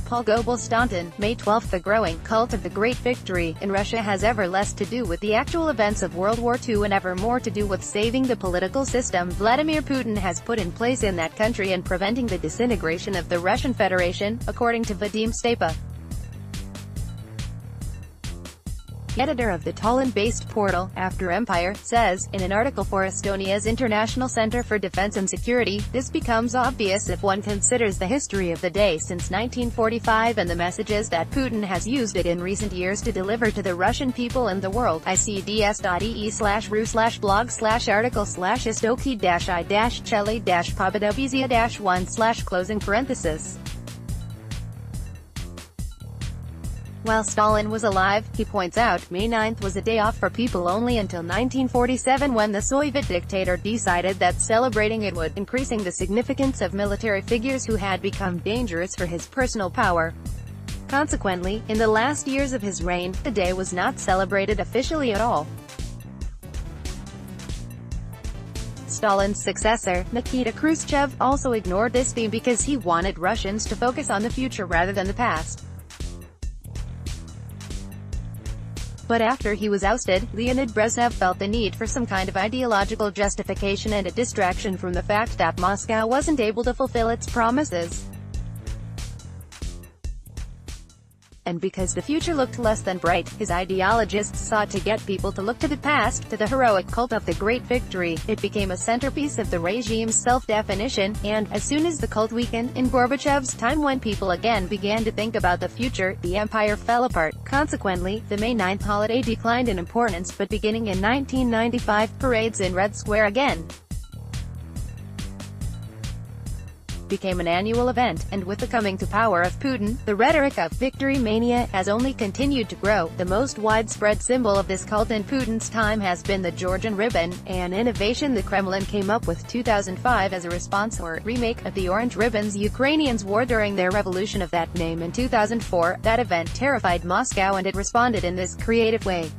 Paul Goble Staunton, May 12. The growing cult of the Great Victory in Russia has ever less to do with the actual events of World War II and ever more to do with saving the political system Vladimir Putin has put in place in that country and preventing the disintegration of the Russian Federation, according to Vadim Shtepa, editor of the Tallinn-based portal After Empire, says, in an article for Estonia's International Center for Defense and Security. This becomes obvious if one considers the history of the day since 1945 and the messages that Putin has used it in recent years to deliver to the Russian people and the world. icd.ee/ru/blog/article/istoki-i-cheli-pobedovizia-1/closing parenthesis. While Stalin was alive, he points out, May 9 was a day off for people only until 1947 when the Soviet dictator decided that celebrating it would, increasing the significance of military figures who had become dangerous for his personal power. Consequently, in the last years of his reign, the day was not celebrated officially at all. Stalin's successor, Nikita Khrushchev, also ignored this theme because he wanted Russians to focus on the future rather than the past. But after he was ousted, Leonid Brezhnev felt the need for some kind of ideological justification and a distraction from the fact that Moscow wasn't able to fulfill its promises. And because the future looked less than bright, his ideologists sought to get people to look to the past, to the heroic cult of the Great Victory. It became a centerpiece of the regime's self-definition, and, as soon as the cult weakened, in Gorbachev's time when people again began to think about the future, the empire fell apart. Consequently, the May 9 holiday declined in importance, but beginning in 1995, parades in Red Square again became an annual event, and with the coming to power of Putin, the rhetoric of victory mania has only continued to grow. The most widespread symbol of this cult in Putin's time has been the Georgian ribbon, an innovation the Kremlin came up with 2005 as a response or remake of the orange ribbons Ukrainians wore during their revolution of that name in 2004. That event terrified Moscow and it responded in this creative way.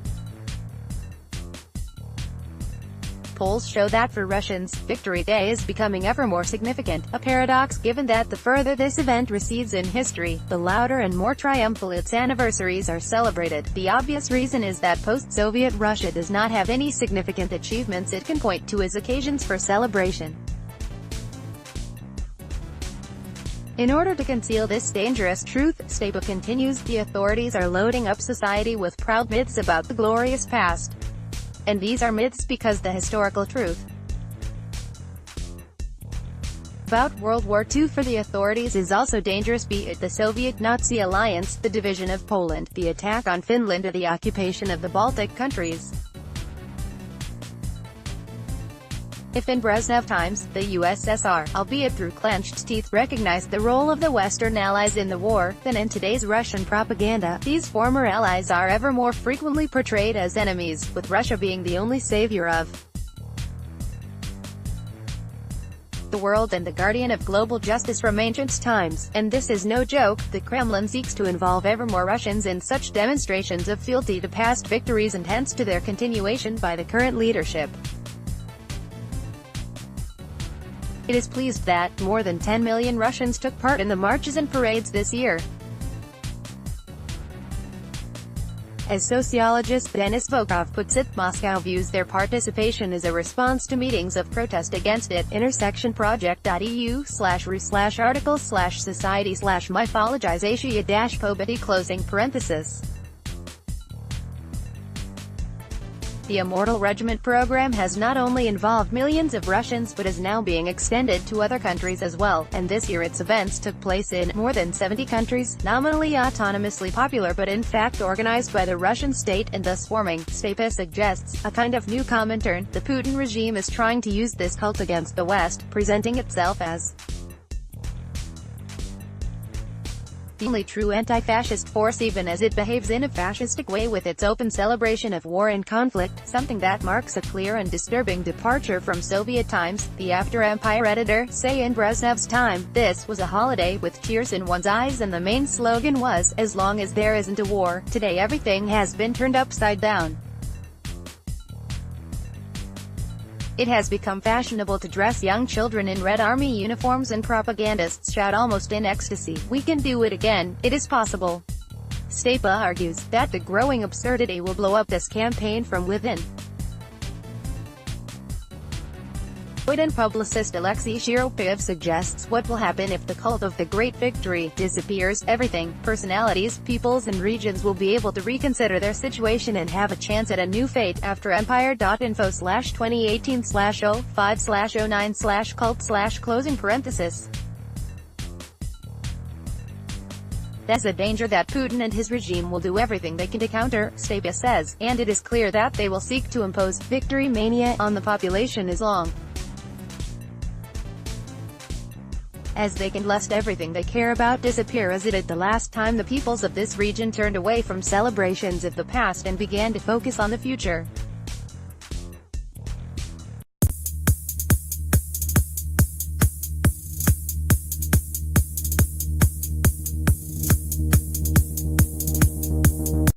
Polls show that for Russians, Victory Day is becoming ever more significant, a paradox given that the further this event recedes in history, the louder and more triumphal its anniversaries are celebrated. The obvious reason is that post-Soviet Russia does not have any significant achievements it can point to as occasions for celebration. In order to conceal this dangerous truth, Shtepa continues, the authorities are loading up society with proud myths about the glorious past. And these are myths because the historical truth about World War II for the authorities is also dangerous, be it the Soviet-Nazi alliance, the division of Poland, the attack on Finland or the occupation of the Baltic countries. If in Brezhnev times, the USSR, albeit through clenched teeth, recognized the role of the Western allies in the war, then in today's Russian propaganda, these former allies are ever more frequently portrayed as enemies, with Russia being the only savior of the world and the guardian of global justice from ancient times. And this is no joke. The Kremlin seeks to involve ever more Russians in such demonstrations of fealty to past victories and hence to their continuation by the current leadership. It is pleased that more than 10 million Russians took part in the marches and parades this year. As sociologist Denis Volkov puts it, Moscow views their participation as a response to meetings of protest against it. intersectionproject.eu/ru/article/society/mythologization-pobedi closing parenthesis. The Immortal Regiment program has not only involved millions of Russians but is now being extended to other countries as well, and this year its events took place in more than 70 countries, nominally autonomously popular but in fact organized by the Russian state and thus forming, Shtepa suggests, a kind of new Comintern. The Putin regime is trying to use this cult against the West, presenting itself as the only true anti-fascist force, even as it behaves in a fascistic way with its open celebration of war and conflict, something that marks a clear and disturbing departure from Soviet times. The After Empire editor, say in Brezhnev's time, this was a holiday with tears in one's eyes and the main slogan was, as long as there isn't a war. Today everything has been turned upside down. It has become fashionable to dress young children in Red Army uniforms, and propagandists shout almost in ecstasy, "We can do it again, it is possible." Shtepa argues that the growing absurdity will blow up this campaign from within. And publicist Alexei Shiropiev suggests what will happen if the cult of the Great Victory disappears. Everything, personalities, peoples and regions will be able to reconsider their situation and have a chance at a new fate. After empire.info/2018/05/09/cult/. There's a danger that Putin and his regime will do everything they can to counter, Shtepa says, and it is clear that they will seek to impose victory mania on the population as long as they can, lest everything they care about disappear as it did the last time the peoples of this region turned away from celebrations of the past and began to focus on the future.